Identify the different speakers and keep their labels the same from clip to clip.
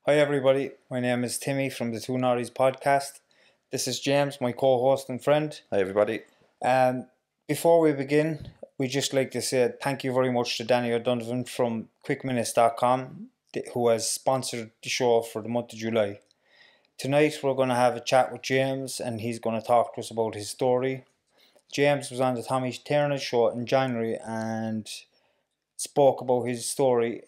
Speaker 1: Hi everybody, my name is Timmy from the Two Norries podcast. This is James, my co-host and friend.
Speaker 2: Hi everybody.
Speaker 1: Before we begin, we'd just like to say thank you very much to Danny O'Donovan from quickminutes.com who has sponsored the show for the month of July. Tonight we're going to have a chat with James and he's going to talk to us about his story. James was on the Tommy Turner show in January and spoke about his story,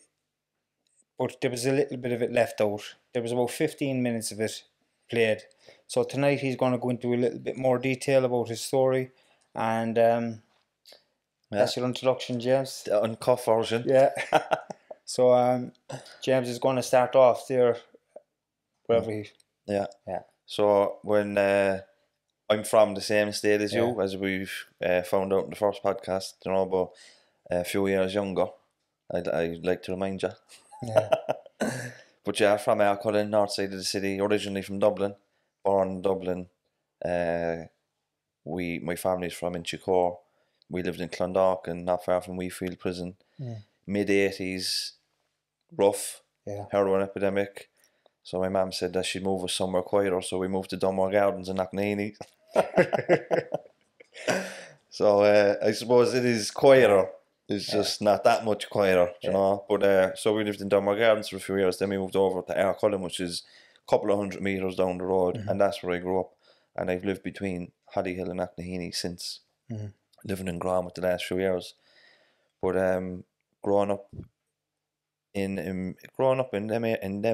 Speaker 1: but there was a little bit of it left out. There was about 15 minutes of it played. So tonight he's going to go into a little bit more detail about his story. And that's your introduction, James.
Speaker 2: The uncut version.
Speaker 1: Yeah. So James is going to start off there wherever he...
Speaker 2: Yeah.
Speaker 1: Yeah.
Speaker 2: So when I'm from the same state as you, as we've found out in the first podcast, but a few years younger, I'd like to remind you.
Speaker 1: Yeah.
Speaker 2: But yeah, from Cork, north side of the city, originally from Dublin, born in Dublin. My family's from Inchicore. We lived in Clondalk and not far from Weefield Prison. Mid-80s, rough, heroin epidemic. So my mum said that she'd move us somewhere quieter, so we moved to Dunmore Gardens in Knocknaheeny. So I suppose it is quieter. It's just not that much quieter, you know. But so we lived in Dunmore Gardens for a few years. Then we moved over to Aircullen, which is a couple of 100 metres down the road, and that's where I grew up. And I've lived between Hollyhill and Knocknaheeny since, living in Gromit the last few years. But growing up in them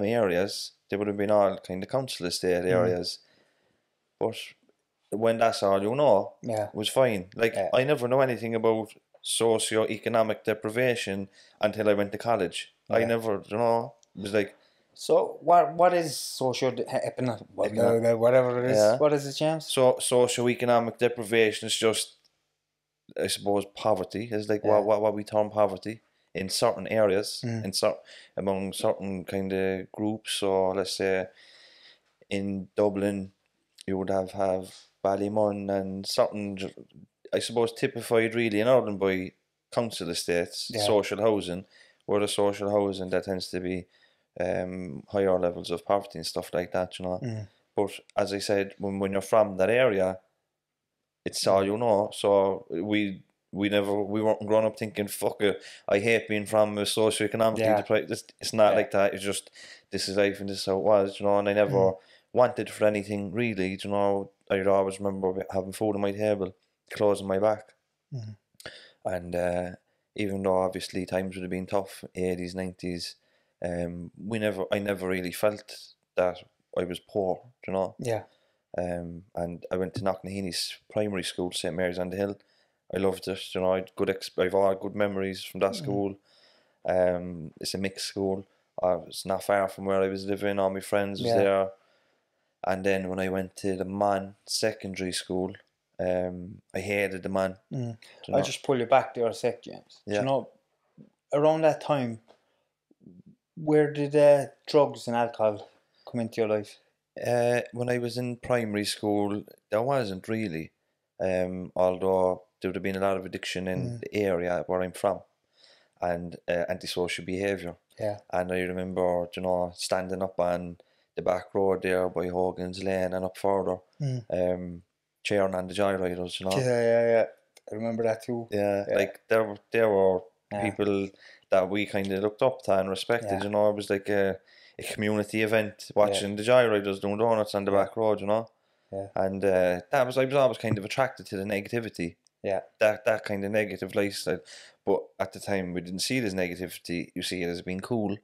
Speaker 2: areas, they would have been all kind of council estate areas. But when that's all you know, it was fine. Like I never knew anything about socio-economic deprivation until I went to college. I never, it was like.
Speaker 1: So what is whatever it is? What is it, James?
Speaker 2: So socio-economic deprivation is just, I suppose, poverty. Is like what we term poverty in certain areas, among certain kind of groups. So let's say in Dublin, you would have Ballymun and certain, I suppose, typified really in Ireland by council estates, social housing, where the social housing that tends to be higher levels of poverty and stuff like that, But as I said, when you're from that area, it's all you know. So we weren't growing up thinking, fuck it, I hate being from a socio-economically deprived. It's not like that. It's just, this is life and this is how it was, and I never wanted for anything really, I'd always remember having food on my table, clothes on my back. And even though obviously times would have been tough, 80s, 90s, I never really felt that I was poor, and I went to Knocknaheny's primary school, St Mary's on the Hill. I loved it, I've all good memories from that school. It's a mixed school. It's not far from where I was living. All my friends was there. And then when I went to the Man secondary school, I hated the Man.
Speaker 1: I'll just pull you back there a sec, James. Around that time, where did drugs and alcohol come into your life?
Speaker 2: When I was in primary school, there wasn't really. Although there would have been a lot of addiction in the area where I'm from, and antisocial behaviour. And I remember, standing up on the back road there by Hogan's Lane and up further, cheering on the joyriders,
Speaker 1: Yeah. I remember that too.
Speaker 2: Like there were people that we kind of looked up to and respected, It was like a community event, watching the joyriders doing donuts on the back road, And I was always kind of attracted to the negativity. That kind of negative lifestyle. But at the time we didn't see it as negativity, you see it as being cool.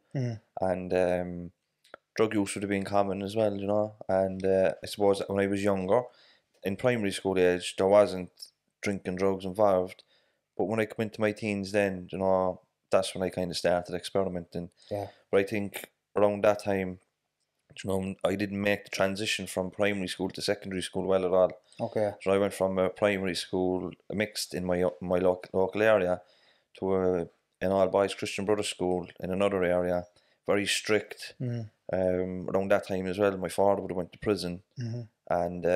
Speaker 2: And drug use would have been common as well, And I suppose when I was younger, in primary school age, there wasn't drinking, drugs involved. But when I come into my teens then, that's when I kind of started experimenting. But I think around that time, I didn't make the transition from primary school to secondary school well at all. So I went from a primary school mixed in my local area to an all-boys Christian Brothers school in another area, very strict. Around that time as well, my father would have went to prison, and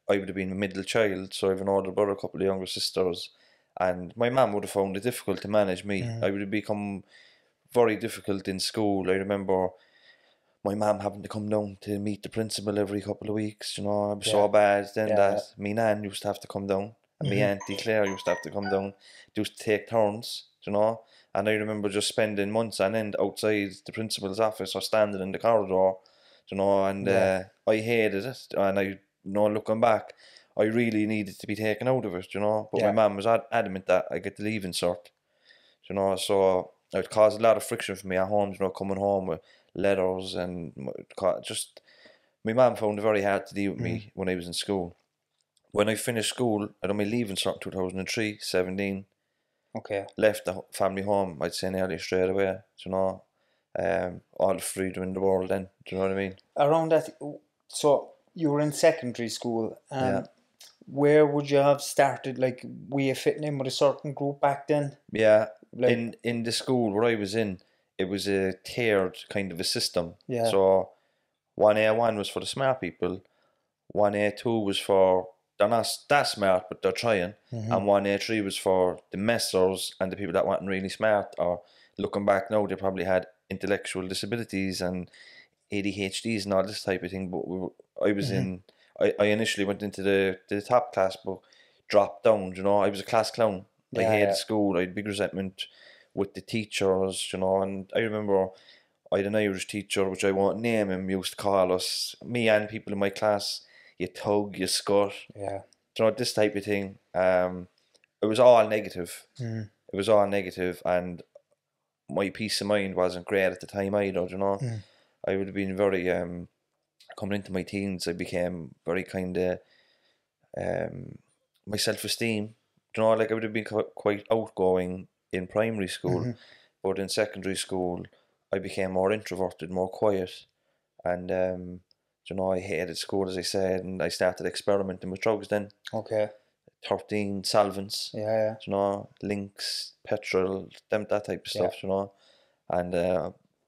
Speaker 2: I would have been a middle child, so I have an older brother, a couple of younger sisters, and my mum would have found it difficult to manage me. I would have become very difficult in school. I remember my mum having to come down to meet the principal every couple of weeks, you know, it was so bad then that me nan used to have to come down, and me auntie Claire used to have to come down. They used to take turns, you know, and I remember just spending months on end outside the principal's office or standing in the corridor, you know, and I hated it, and I, you know, looking back, I really needed to be taken out of it, you know, but my mum was adamant that I get the leaving cert, you know, so it caused a lot of friction for me at home, you know, coming home with letters, and just my mum found it very hard to deal with me when I was in school. When I finished school, I done my leaving cert in 2003, 17.
Speaker 1: Okay.
Speaker 2: Left the family home, I'd say nearly straight away, you know. All the freedom in the world then, do you know what I mean?
Speaker 1: Around that, so you were in secondary school. Where would you have started? Like, were you fitting in with a certain group back then?
Speaker 2: Yeah,
Speaker 1: Like,
Speaker 2: in the school where I was in, it was a tiered kind of a system.
Speaker 1: Yeah.
Speaker 2: So 1A1 was for the smart people, 1A2 was for, they're not that smart, but they're trying, and 1A3 was for the messers and the people that weren't really smart, or looking back now, they probably had intellectual disabilities and ADHDs and all this type of thing. But I was in, I initially went into the top class, but dropped down, you know. I was a class clown. I hated school. I had big resentment with the teachers, you know, and I remember I had an Irish teacher, which I won't name him, used to call us, me and people in my class, you tug, you scut,
Speaker 1: yeah.
Speaker 2: you know, this type of thing. It was all negative. It was all negative, and my peace of mind wasn't great at the time either, you know. I would have been very, coming into my teens, I became very kind of, my self-esteem, you know, like I would have been quite outgoing in primary school, but in secondary school, I became more introverted, more quiet, and you know, I hated school, as I said, and I started experimenting with drugs then.
Speaker 1: Okay.
Speaker 2: 13 solvents,
Speaker 1: Yeah.
Speaker 2: you know, links, petrol, that type of stuff, you know, and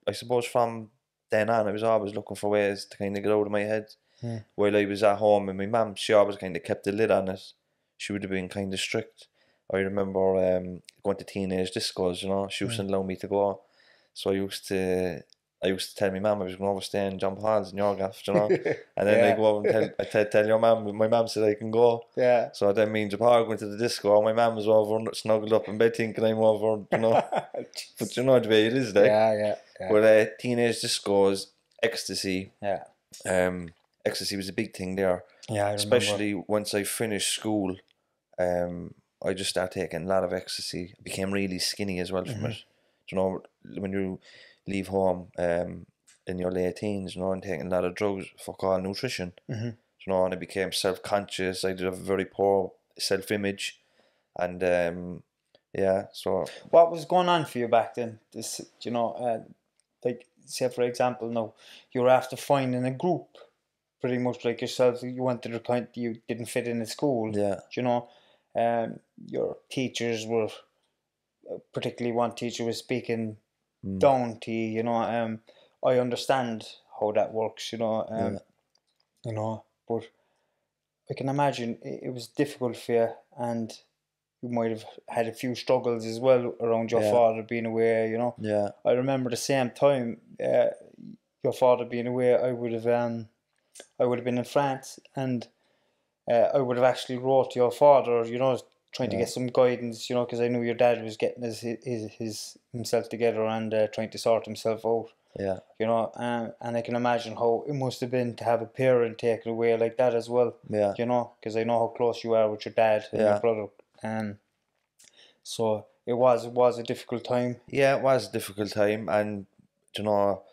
Speaker 2: I suppose from then on, I was always looking for ways to kind of get out of my head. While I was at home, and my mum, she always kind of kept a lid on it. She would have been kind of strict. I remember going to teenage discos, you know, she wasn't allowing me to go. So I used to tell my mum I was going over stay in John Paul's in Yorgaff, you know, and then I go over and tell your mum. My mum said I can go.
Speaker 1: Yeah.
Speaker 2: So then me and Japar went to the disco. My mum was over snuggled up in bed thinking I'm over, you know. But you know the way it is, like.
Speaker 1: Yeah.
Speaker 2: But teenage discos, ecstasy.
Speaker 1: Yeah.
Speaker 2: Ecstasy was a big thing there.
Speaker 1: Yeah, I remember.
Speaker 2: Especially once I finished school, I just started taking a lot of ecstasy. I became really skinny as well from it. You know, when you leave home in your late teens, you know, and taking a lot of drugs, fuck all nutrition. You know, and I became self-conscious. I did have a very poor self-image, and yeah. So
Speaker 1: what was going on for you back then? This, you know, like, say for example, now you were after finding a group, pretty much like yourself. You wanted to kind, you didn't fit in at school.
Speaker 2: Yeah.
Speaker 1: You know, your teachers were, particularly one teacher was speaking down to you. You know, I understand how that works. You know, you know, but I can imagine it was difficult for you, and you might have had a few struggles as well around your father being away, you know.
Speaker 2: Yeah.
Speaker 1: I remember the same time, your father being away, I would have been in France, and I would have actually wrote to your father, you know, trying to get some guidance, you know, because I knew your dad was getting his himself together and trying to sort himself out.
Speaker 2: Yeah.
Speaker 1: You know, and I can imagine how it must have been to have a parent taken away like that as well.
Speaker 2: Yeah.
Speaker 1: You know, because I know how close you are with your dad and your brother. And so it was a difficult time.
Speaker 2: Yeah, it was a difficult time, and you know,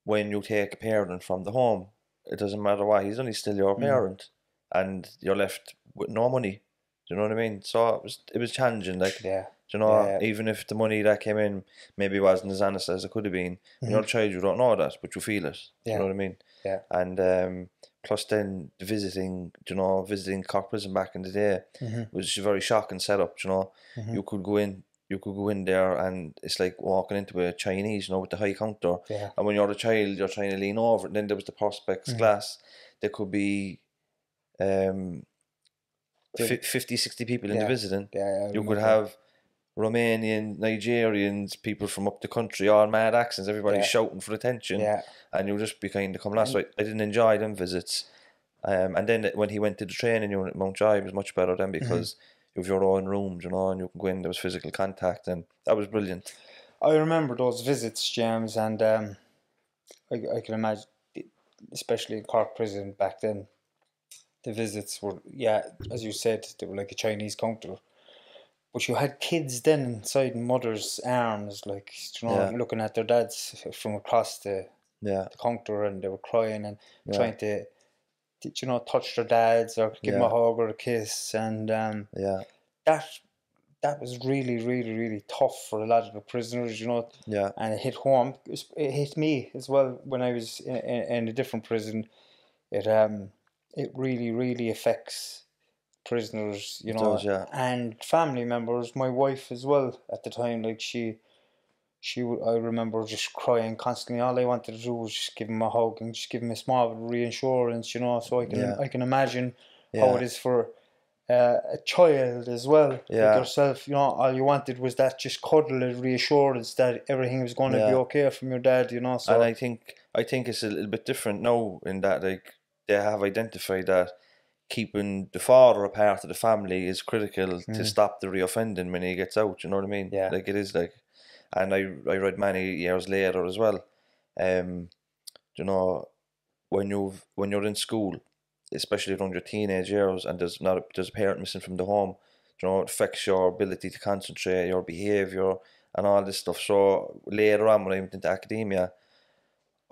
Speaker 2: when you take a parent from the home, it doesn't matter what, he's only still your parent, and you're left with no money. Do you know what I mean? So it was challenging, like, you know, even if the money that came in maybe wasn't as honest as it could have been, when you're a child, you don't know that, but you feel it. Do you know what I mean?
Speaker 1: Yeah.
Speaker 2: And plus then the visiting Cork prison back in the day was a very shocking setup, you know. You could go in there and it's like walking into a Chinese, you know, with the high counter.
Speaker 1: Yeah.
Speaker 2: And when you're a child, you're trying to lean over. And then there was the Perspex glass. There could be 50, 60 people in the visiting.
Speaker 1: Yeah,
Speaker 2: you could have Romanian, Nigerians, people from up the country, all mad accents, everybody shouting for attention, and you'll just be kind of coming last. So I didn't enjoy them visits. And then when he went to the training unit at Mountjoy, it was much better then because you have your own rooms, you know, and you can go in, there was physical contact, and that was brilliant.
Speaker 1: I remember those visits, James, and I can imagine, especially in Cork prison back then, the visits were, as you said, they were like a Chinese counter. But you had kids then inside mother's arms, like, you know, looking at their dads from across the counter, and they were crying and trying to, you know, touch their dads or give them a hug or a kiss. And that was really, really, really tough for a lot of the prisoners, you know.
Speaker 2: Yeah.
Speaker 1: And it hit home. It hit me as well when I was in a different prison. It really, really affects prisoners, you know, and family members. My wife as well at the time, like I remember just crying constantly. All I wanted to do was just give him a hug and just give him a small reassurance, you know. So I can imagine how it is for a child as well, like yourself. You know, all you wanted was that just cuddle and reassurance that everything was going to be okay from your dad, you know. So,
Speaker 2: and I think it's a little bit different now in that, like, they have identified that keeping the father a part of the family is critical to stop the reoffending when he gets out. You know what I mean?
Speaker 1: Yeah.
Speaker 2: Like, it is like, and I read many years later as well. You know, when you're in school, especially around your teenage years, and there's a parent missing from the home, you know, it affects your ability to concentrate, your behaviour, and all this stuff. So later on, when I went into academia,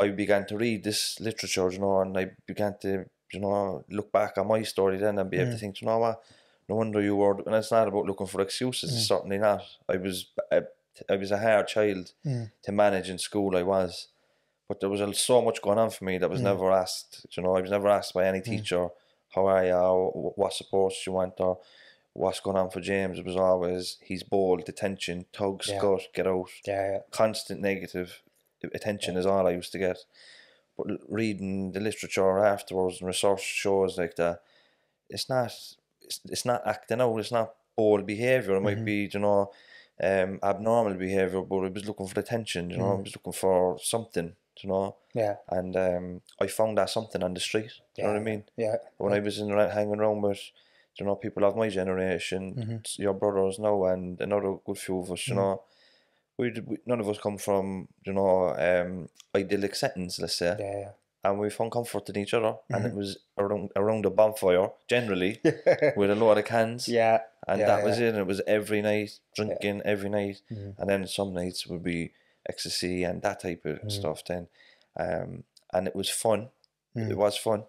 Speaker 2: I began to read this literature, you know, and I began to, you know, look back on my story then and be able to think, you know what, no wonder you were. And it's not about looking for excuses. It's certainly not. I was a hard child to manage in school. I was. But there was so much going on for me that was never asked. You know, I was never asked by any teacher, how are you, or what supports you want, or what's going on for James. It was always, he's bold, detention, tug, scut, get out. Constant negative attention is all I used to get. But reading the literature afterwards and research shows like that, it's not acting out, it's not bold behaviour. It might be, you know, abnormal behaviour, but I was looking for attention, you know, I was looking for something. You know, and I found that something on the street. You know what I mean? When I was hanging around with, you know, people of my generation, your brothers now, and another good few of us, you know, none of us come from, you know, idyllic settings, let's say. And we found comfort in each other, and it was around a bonfire, generally, with a lot of cans. And that was it. And it was every night, drinking every night, and then some nights would be ecstasy and that type of stuff then, and it was fun. It was fun,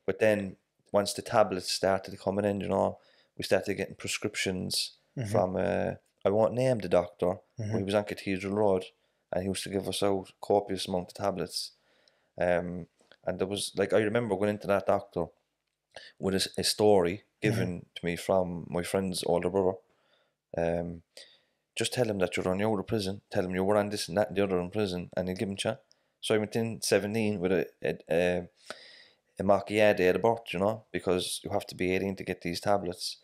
Speaker 2: but then once the tablets started coming in, you know, we started getting prescriptions from I won't name the doctor, but he was on Cathedral Road, and he used to give us out copious amount of tablets, and there was, like, I remember going into that doctor with a story given to me from my friend's older brother. Just tell him that you're on your out of prison. Tell him you were on this and that and the other in prison, and he'll give him a chat. So I went in 17 with a macchia date of birth, you know, because you have to be 18 to get these tablets.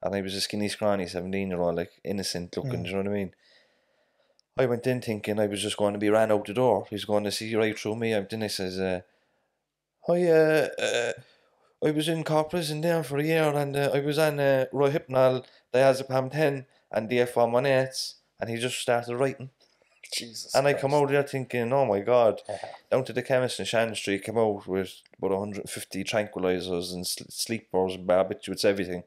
Speaker 2: And I was a skinny, scrawny 17-year-old, like, innocent looking, do you know what I mean? I went in thinking I was just going to be ran out the door. He's going to see right through me. Then he says, I was in Cork prison there for a year, and I was on Rohypnol, diazepam 10, and DF118s, and he just started writing.
Speaker 1: Jesus
Speaker 2: and
Speaker 1: Christ.
Speaker 2: I come out there thinking, oh my God, down to the chemist in Shannon Street, come out with about 150 tranquilizers and sleepers and barbiturates, everything.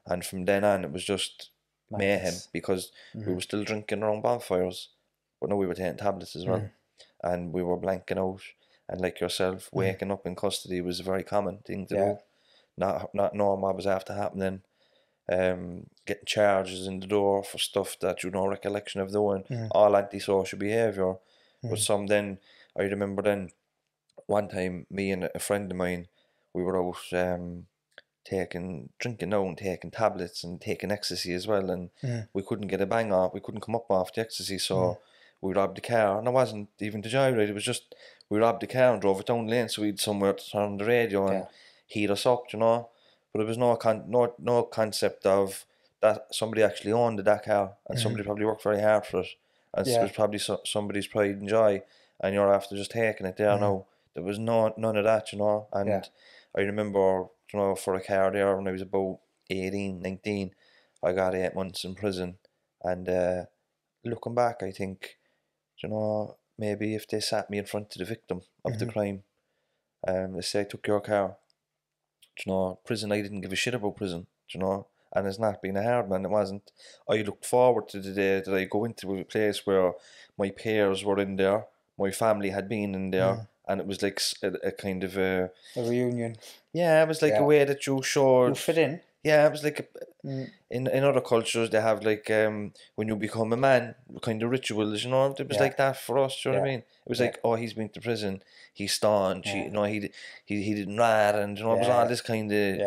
Speaker 2: And from then on, it was just mayhem, because we were still drinking around bonfires, but no, we were taking tablets as well, and we were blanking out. And like yourself, waking up in custody was a very common thing to do. Not knowing what was after happening. Getting charges in the door for stuff that you no recollection of doing, all antisocial behaviour. But some then, I remember then, one time, me and a friend of mine, we were out drinking now and taking tablets and taking ecstasy as well, and we couldn't get a bang off, we couldn't come up off the ecstasy, so we robbed the car, and it wasn't even the joyride, it was just, we robbed the car and drove it down the lane so we'd somewhere to turn on the radio and heat us up, you know. But there was no concept of that somebody actually owned that car, and somebody probably worked very hard for it, and it
Speaker 1: Yeah.
Speaker 2: was probably somebody's pride and joy, and you're after just taking it there now. There was none of that, and
Speaker 1: Yeah.
Speaker 2: I remember, for a car there when I was about 18, 19, I got 8 months in prison, and looking back, I think, maybe if they sat me in front of the victim of the crime, they say I took your car, prison, I didn't give a shit about prison, and it's not been a hard man, it wasn't. I looked forward to the day that I go into a place where my peers were in there, my family had been in there, and it was like a kind of
Speaker 1: a reunion.
Speaker 2: Yeah, it was like a way that you showed
Speaker 1: you fit in.
Speaker 2: Yeah, it was like in other cultures they have like when you become a man, kind of rituals, it was like that for us, do you know what I mean? It was like, oh, he's been to prison, he's staunch, he didn't rat, and it was all this kind of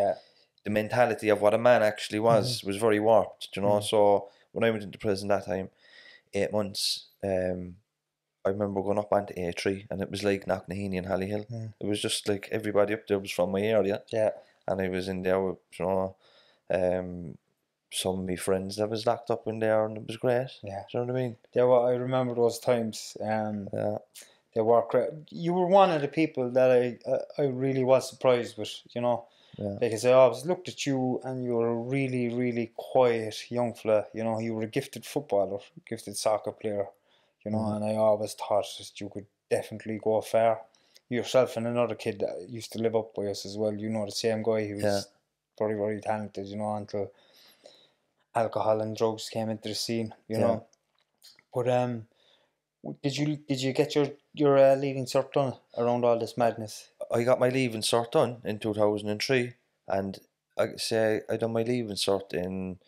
Speaker 2: the mentality of what a man actually was very warped, so when I went into prison that time, 8 months, I remember going up onto A3 and it was like Knocknaheeny and Hollyhill. It was just like everybody up there was from my area.
Speaker 1: Yeah.
Speaker 2: And I was in there with, some of my friends that was locked up in there, and it was great.
Speaker 1: Yeah.
Speaker 2: Do you know what I mean?
Speaker 1: I remember those times. They were great. You were one of the people that I really was surprised with, because I always looked at you and you were a really, really quiet young fella. You were a gifted footballer, gifted soccer player, and I always thought that you could definitely go far. Yourself and another kid that used to live up by us as well, the same guy who was very, very talented, until alcohol and drugs came into the scene, But did you get your leaving cert done around all this madness?
Speaker 2: I got my leaving cert done in 2003, and I say I done my leaving cert in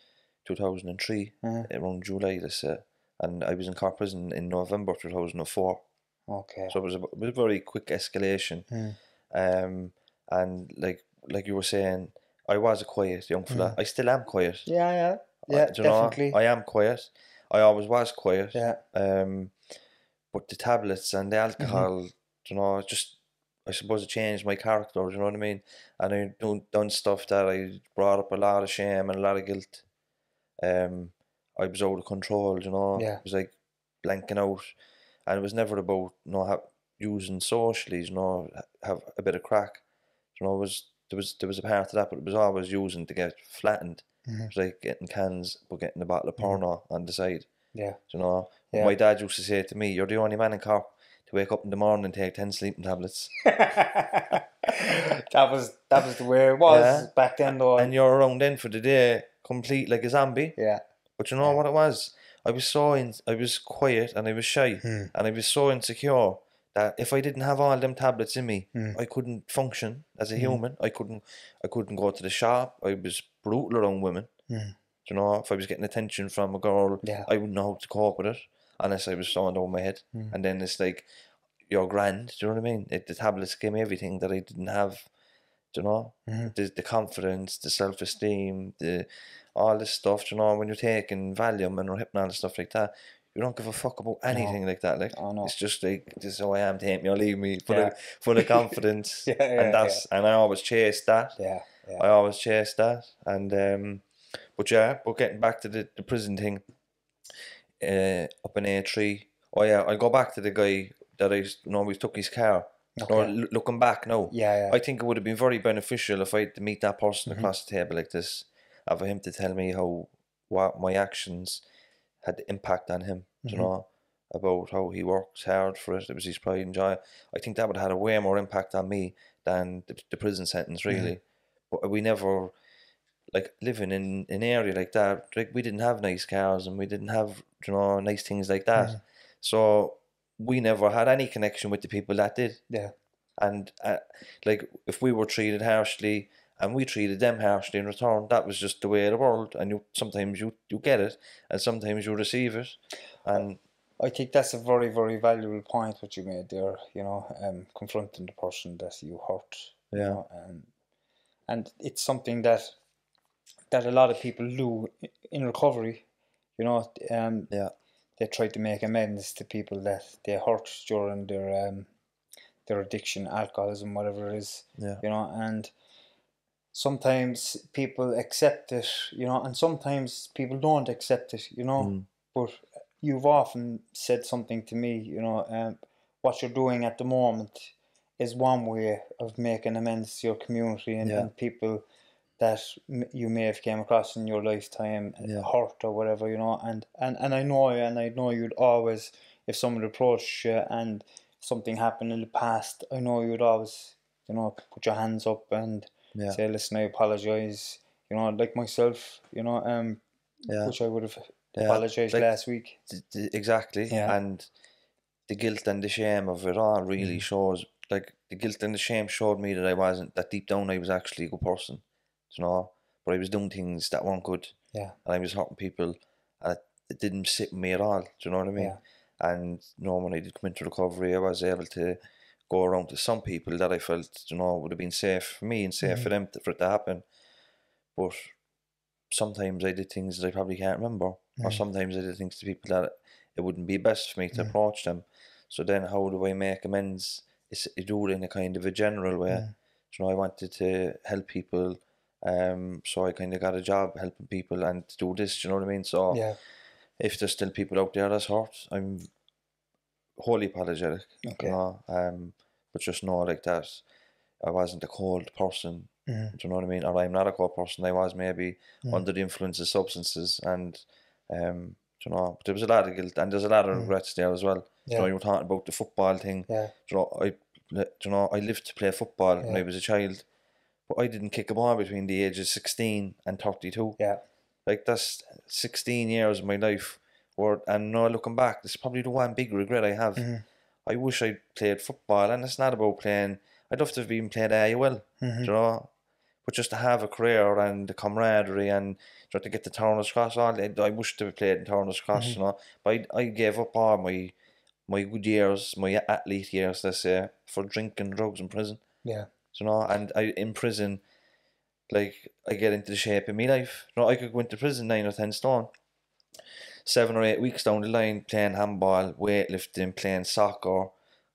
Speaker 2: 2003 around July this year, and I was in Cork prison in November 2004.
Speaker 1: Okay.
Speaker 2: So it was a very quick escalation, and like you were saying, I was a quiet young fella. I still am quiet.
Speaker 1: Yeah, definitely.
Speaker 2: I am quiet. I always was quiet.
Speaker 1: Yeah.
Speaker 2: But the tablets and the alcohol, just I suppose it changed my character. Do you know what I mean? And I done stuff that I brought up a lot of shame and a lot of guilt. I was out of control.
Speaker 1: Yeah.
Speaker 2: It was like blanking out, and it was never about using socially. Have a bit of crack. There was a part of that, but it was always using to get flattened. It was like getting cans, but getting a bottle of porno on the side.
Speaker 1: Yeah.
Speaker 2: My dad used to say to me, "You're the only man in Cork to wake up in the morning and take 10 sleeping tablets."
Speaker 1: that was the way it was back then, though.
Speaker 2: And you're around then for the day, complete like a zombie.
Speaker 1: Yeah.
Speaker 2: But you know what it was? I was quiet and I was shy and I was so insecure that if I didn't have all them tablets in me, I couldn't function as a human. I couldn't go to the shop. I was brutal around women. If I was getting attention from a girl, I wouldn't know how to cope with it unless I was stoned over my head. And then it's like, you're grand, do you know what I mean? The tablets gave me everything that I didn't have, the confidence, the self-esteem, all this stuff, when you're taking Valium and Hypnol and stuff like that, you don't give a fuck about anything like that. Like, it's just like, this is who I am, take me or leave me, full of confidence. And I always chased that. I always chased that. And but getting back to the prison thing, up in A3. Oh yeah, I'll go back to the guy that we took his car. Looking back now, I think it would have been very beneficial if I had to meet that person across the table like this, and for him to tell me what my actions had impact on him, about how he works hard for it. It was his pride and joy. I think that would have had a way more impact on me than the prison sentence, really. But we never, like, living in an area like that, like, we didn't have nice cars and we didn't have, nice things like that. So we never had any connection with the people that did.
Speaker 1: Yeah.
Speaker 2: And like, if we were treated harshly and we treated them harshly in return, that was just the way of the world. And sometimes you get it and sometimes you receive it. And
Speaker 1: I think that's a very, very valuable point what you made there, confronting the person that you hurt. And it's something that a lot of people do in recovery, they try to make amends to people that they hurt during their addiction, alcoholism, whatever it is, and sometimes people accept it, and sometimes people don't accept it, but you've often said something to me, what you're doing at the moment is one way of making amends to your community and people that you may have came across in your lifetime, hurt or whatever, and I know you'd always, if someone approached you and something happened in the past, I know you'd always, put your hands up and say, listen, I apologise, like myself, which I would have apologised
Speaker 2: like,
Speaker 1: last week.
Speaker 2: Exactly, and the guilt and the shame of it all really shows, like, the guilt and the shame showed me that I wasn't, that deep down I was actually a good person, but I was doing things that weren't good, and I was hurting people, and it didn't sit with me at all, do you know what I mean? And when I did come into recovery, I was able to go around to some people that I felt, would have been safe for me and safe for them, for it to happen, but sometimes I did things that I probably can't remember, or sometimes I did things to people that it wouldn't be best for me to approach them. So then how do I make amends? I do it in a kind of a general way. I wanted to help people, so I kind of got a job helping people and to do this, you know what I mean? So if there's still people out there that's hurt, I'm wholly apologetic, but just know like that I wasn't a cold person, do you know what I mean? Or I'm not a cold person. I was maybe under the influence of substances, and but there was a lot of guilt and there's a lot of regrets there as well. You were talking about the football thing. I lived to play football when I was a child, but I didn't kick a ball between the ages 16 and 32. Like, that's 16 years of my life. And now looking back, this is probably the one big regret I have. I wish I'd played football, and it's not about playing. I'd love to have even played AUL, but just to have a career and the camaraderie and to get the Turner's Cross, I wish to have played in Turner's Cross, But I gave up all my good years, my athlete years, let's say, for drinking drugs in prison. And in prison, like, I get into the shape of my life. I could go into prison 9 or 10 stone. 7 or 8 weeks down the line, playing handball, weightlifting, playing soccer.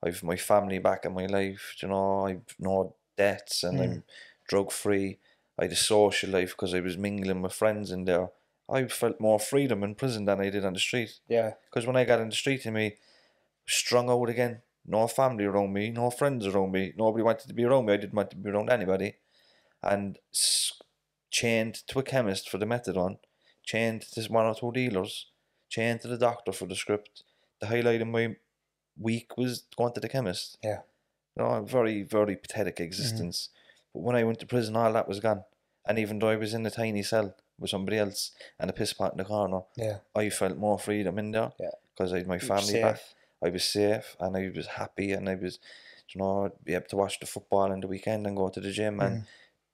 Speaker 2: I've my family back in my life, I've no debts and I'm drug free. I had a social life because I was mingling with friends in there. I felt more freedom in prison than I did on the street. Because when I got in the street, I strung out again. No family around me, no friends around me. Nobody wanted to be around me. I didn't want to be around anybody. And chained to a chemist for the methadone, chained to 1 or 2 dealers, chained to the doctor for the script. The highlight of my week was going to the chemist. A very, very pathetic existence. But when I went to prison, all that was gone. And even though I was in a tiny cell with somebody else and a piss pot in the corner, I felt more freedom in there because I had my family back. I was safe and I was happy, and I was, be able to watch the football on the weekend and go to the gym and,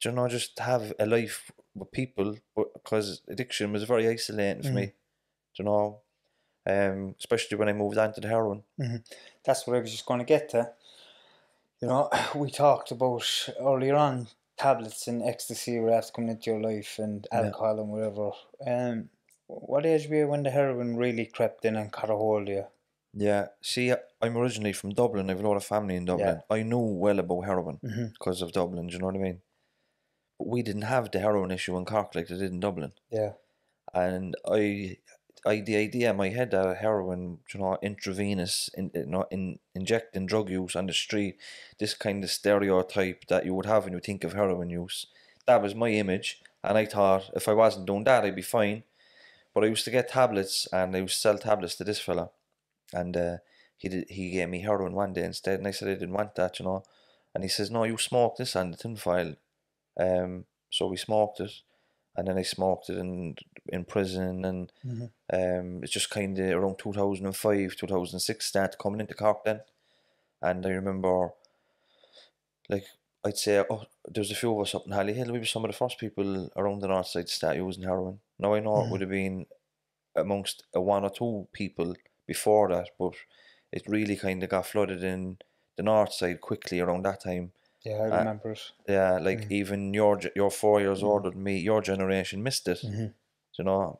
Speaker 2: just have a life with people, because addiction was very isolating for me, especially when I moved on to the heroin.
Speaker 1: That's what I was just going to get to. We talked about earlier on tablets and ecstasy were after coming into your life, and alcohol and whatever. What age were you when the heroin really crept in and caught a hold of you?
Speaker 2: See, I'm originally from Dublin. I have a lot of family in Dublin. I knew well about heroin because of Dublin, do you know what I mean? But we didn't have the heroin issue in Cork like they did in Dublin. And the idea in my head that heroin, intravenous, injecting drug use on the street, this kind of stereotype that you would have when you think of heroin use, that was my image. And I thought if I wasn't doing that, I'd be fine. But I used to get tablets, and I used to sell tablets to this fella, and he gave me heroin one day instead, and I said I didn't want that, And he says, no, you smoke this on the tinfoil. So we smoked it, and then I smoked it in prison, and it's just kind of around 2005, 2006 started coming into Cork then. And I remember, like, I'd say, there's a few of us up in Hollyhill. We were some of the first people around the north side to start using heroin. Now I know it would have been amongst 1 or 2 people before that, but it really kind of got flooded in the north side quickly around that time.
Speaker 1: I remember it.
Speaker 2: Even you're 4 years older than me, your generation missed it,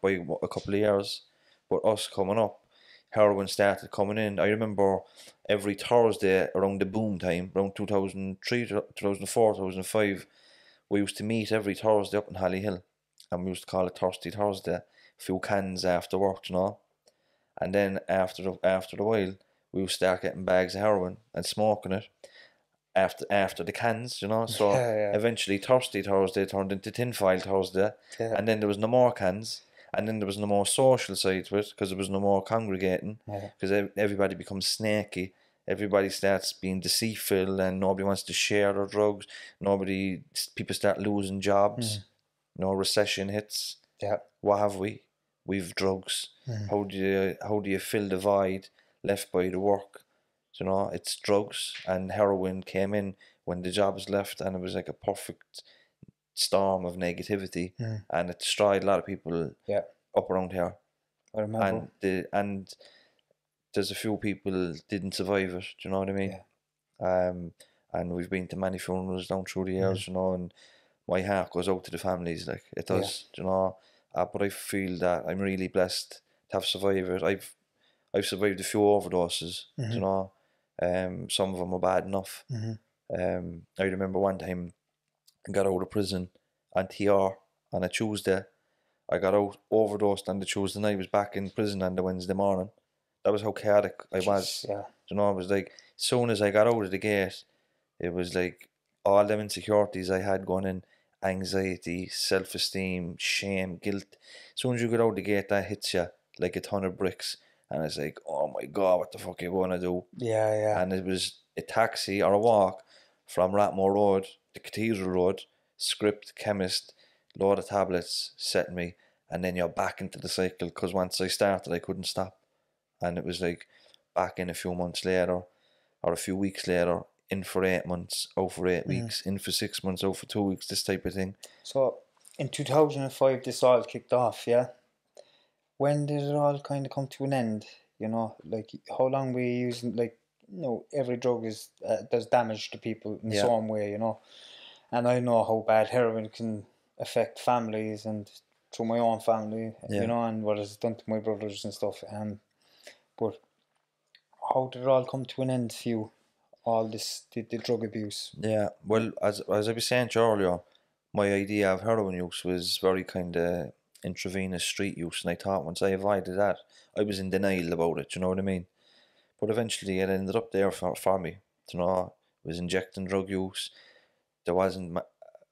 Speaker 2: by a couple of years. But us coming up, heroin started coming in. I remember every Thursday around the boom time, around 2003, 2004, 2005, we used to meet every Thursday up in Hollyhill, and we used to call it Thirsty Thursday. A few cans after work, and then after the while, we would start getting bags of heroin and smoking it after the cans, So
Speaker 1: Yeah.
Speaker 2: eventually, Thirsty Thursday turned into Tinfoil Thursday,
Speaker 1: Yeah.
Speaker 2: and then there was no more cans, and then there was no more social side to it because there was no more congregating, because everybody becomes snaky. Everybody starts being deceitful, and nobody wants to share their drugs. People start losing jobs. Recession hits.
Speaker 1: Yeah.
Speaker 2: What have we? We've drugs. How do you fill the void left by the work? It's drugs, and heroin came in when the jobs left, and it was like a perfect storm of negativity, and it destroyed a lot of people up around here.
Speaker 1: I remember.
Speaker 2: And there's a few people didn't survive it. Do you know what I mean?
Speaker 1: Yeah.
Speaker 2: And we've been to many funerals down through the years, and my heart goes out to the families, like it does. But I feel that I'm really blessed to have survived it. I've survived a few overdoses. Some of them were bad enough. I remember one time I got out of prison on TR on a Tuesday. I got out, overdosed on the Tuesday night, was back in prison on the Wednesday morning. That was how chaotic I was.
Speaker 1: Yeah.
Speaker 2: It was like, as soon as I got out of the gate, it was like all them insecurities I had going in, anxiety, self-esteem, shame, guilt. As soon as you get out of the gate, that hits you like a ton of bricks. And it's like, oh my God, what the fuck are you going to do?
Speaker 1: Yeah.
Speaker 2: And it was a taxi or a walk from Ratmore Road to Cathedral Road, script, chemist, load of tablets, set me, and then you're back into the cycle, because once I started, I couldn't stop. And it was like back in a few months later, or a few weeks later, in for 8 months, out for 8 weeks, in for 6 months, out for 2 weeks, this type of thing.
Speaker 1: So in 2005, this all kicked off, yeah? When did it all kind of come to an end? Like how long were you using? Like, every drug does damage to people in some way, And I know how bad heroin can affect families, and through my own family, and what it's done to my brothers and stuff. But how did it all come to an end for you? All this, the drug abuse.
Speaker 2: Yeah, well, as I was saying to you earlier, my idea of heroin use was very kind of intravenous street use, and I thought once I avoided that, I was in denial about it. You know what I mean? But eventually, it ended up there for me. I was injecting drug use. I wasn't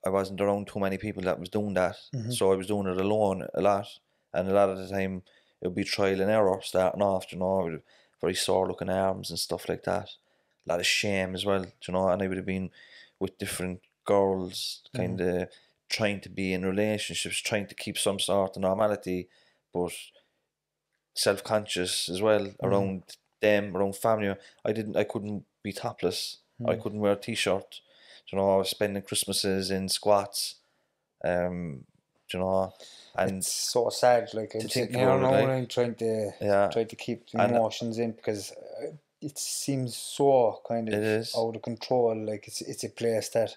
Speaker 2: around too many people that was doing that, so I was doing it alone a lot, and a lot of the time it would be trial and error starting off. With very sore looking arms and stuff like that. A lot of shame as well. And I would have been with different girls, kind of trying to be in relationships, trying to keep some sort of normality, but self-conscious as well around them, around family. I couldn't be topless. I couldn't wear a t-shirt. I was spending Christmases in squats. And
Speaker 1: it's so sad. Like, I'm sitting here now, and I'm trying to keep the emotions in, because it seems so kind of out of control. Like, it's a place that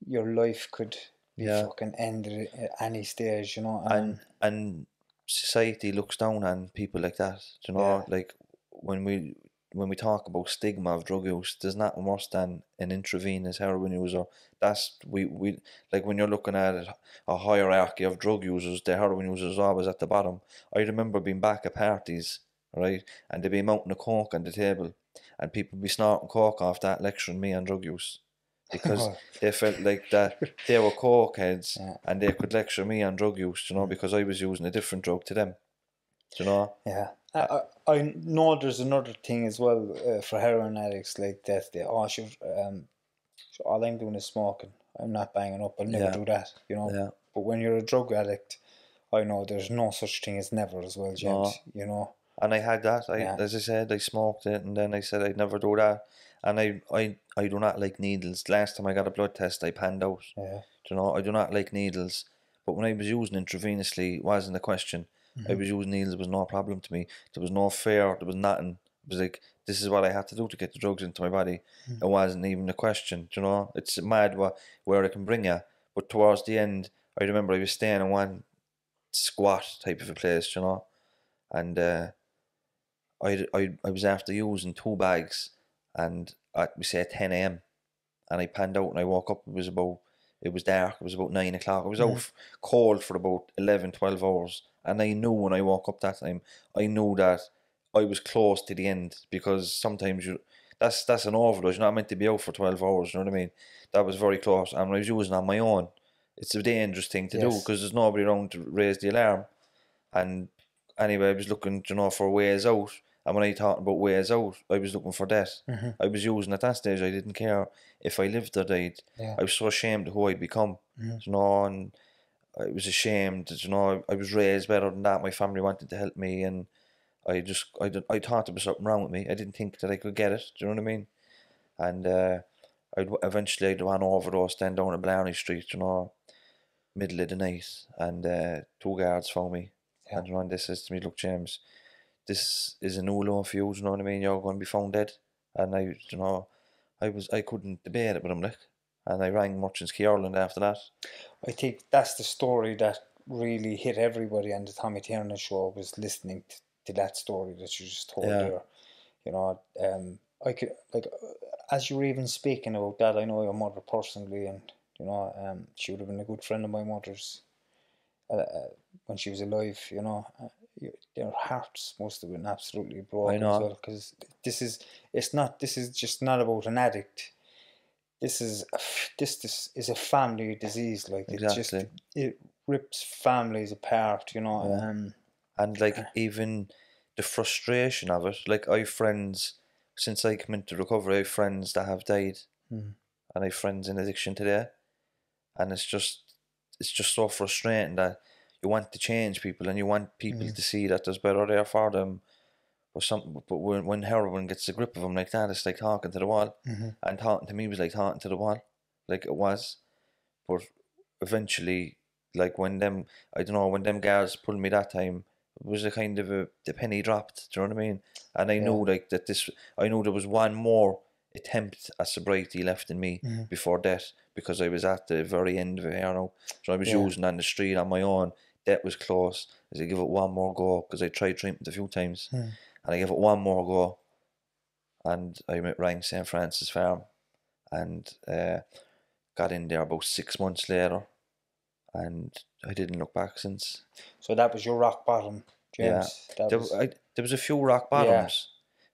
Speaker 1: your life could be fucking ended at any stage,
Speaker 2: And society looks down on people like that. Like when we talk about stigma of drug use, there's nothing worse than an intravenous heroin user. That's we like when you're looking at a hierarchy of drug users, the heroin users are always at the bottom. I remember being back at parties, right, and there'd be a mountain of coke on the table, and people be snorting coke off that, lecturing me on drug use, because they felt like that they were coke heads, and they could lecture me on drug use, because I was using a different drug to them.
Speaker 1: Yeah. I know there's another thing as well for heroin addicts, like that. All I'm doing is smoking. I'm not banging up. I'll never do that, But when you're a drug addict, I know there's no such thing as never as well, James.
Speaker 2: And I had that. As I said, I smoked it, and then I said I'd never do that. And I do not like needles. Last time I got a blood test, I panned out.
Speaker 1: Yeah.
Speaker 2: I do not like needles. But when I was using intravenously, it wasn't a question. I was using needles, it was no problem to me. There was no fear, there was nothing. It was like, this is what I had to do to get the drugs into my body. It wasn't even a question, It's mad where it can bring you. But towards the end, I remember I was staying in one squat type of a place, and I was after using 2 bags, and we say at 10 a.m. and I panned out, and I woke up, it it was dark. It was about 9 o'clock. I was out cold for about 11, 12 hours. And I knew when I woke up that time, I knew that I was close to the end, because sometimes that's an overdose. You're not meant to be out for 12 hours, you know what I mean? That was very close. And when I was using on my own, it's a dangerous thing to do, because there's nobody around to raise the alarm. And anyway, I was looking, for ways out. And when I thought about ways out, I was looking for death. I was using at that stage. I didn't care if I lived or died. I was so ashamed of who I'd become, and I was ashamed. I was raised better than that. My family wanted to help me, and I thought there was something wrong with me. I didn't think that I could get it. Do you know what I mean? And eventually I'd run overdose then down a Blarney Street, middle of the night, and 2 guards found me. And they says to me, "Look, James, this is a new law for you, you know what I mean? You're going to be found dead." And I couldn't debate it with him, like. And I rang Merchants Key Ireland after that.
Speaker 1: I think that's the story that really hit everybody on the Tommy Tiernan show, was listening to that story that you just told there. I could, like, as you were even speaking about that, I know your mother personally, and she would have been a good friend of my mother's when she was alive. Their hearts must have been absolutely broken as well, because this is just not about an addict. This is a family disease. Like, it rips families apart. And
Speaker 2: like, even the frustration of it. Like, I have friends, since I come into recovery, I have friends that have died, and I have friends in addiction today, and it's just so frustrating that you want to change people, and you want people to see that there's better there for them, or something. But when heroin gets a grip of them like that, it's like talking to the wall, and talking to me was like talking to the wall, like it was. But eventually, like, when them guards pulled me that time, it was a kind of the penny dropped. Do you know what I mean? And I knew, like, I knew there was one more attempt at sobriety left in me before death, because I was at the very end of it, So I was using on the street on my own. That was close. I said, give it one more go, because I tried treatment a few times, and I gave it one more go, and I rang St. Francis Farm, and got in there about 6 months later, and I didn't look back since.
Speaker 1: So that was your rock bottom, James?
Speaker 2: Yeah. There was a few rock bottoms,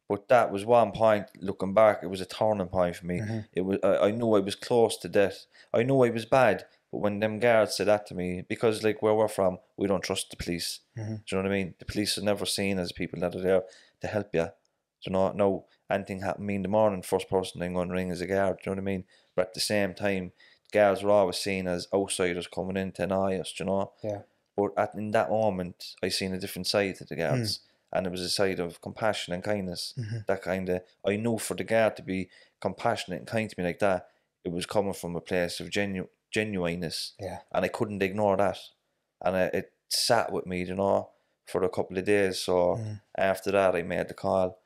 Speaker 2: but that was one point. Looking back, it was a turning point for me. It was. I knew I was close to death. I knew I was bad, but when them guards said that to me, because, like, where we're from, we don't trust the police. Do you know what I mean? The police are never seen as people that are there to help you. No, anything happened to me in the morning, first person I'm going to ring is a guard. Do you know what I mean? But at the same time, guards were always seen as outsiders coming in to annoy us, Yeah. But in that moment, I seen a different side to the guards, and it was a side of compassion and kindness. That kind of, I knew for the guard to be compassionate and kind to me like that, it was coming from a place of genuineness, and I couldn't ignore that, and it sat with me, for a couple of days. So after that, I made the call,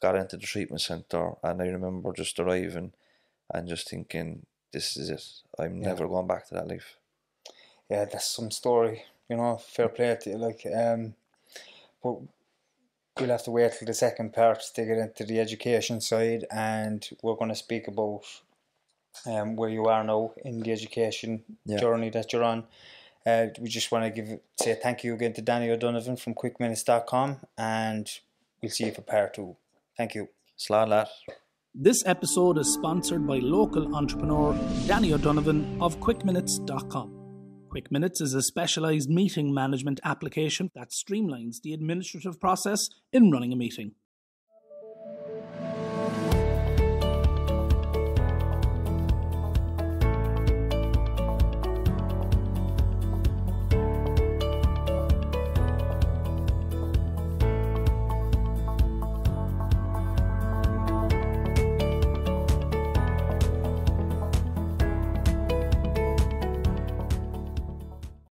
Speaker 2: got into the treatment centre, and I remember just arriving and just thinking, this is it. I'm never going back to that life.
Speaker 1: Yeah, that's some story. Fair play to you. Like, but we'll have to wait till the second part to get into the education side, and we're going to speak about where you are now in the education journey that you're on. We just want to say thank you again to Danny O'Donovan from quickminutes.com, and we'll see you for part 2. Thank you.
Speaker 2: Slán lad.
Speaker 3: This episode is sponsored by local entrepreneur Danny O'Donovan of quickminutes.com. Quick Minutes is a specialised meeting management application that streamlines the administrative process in running a meeting.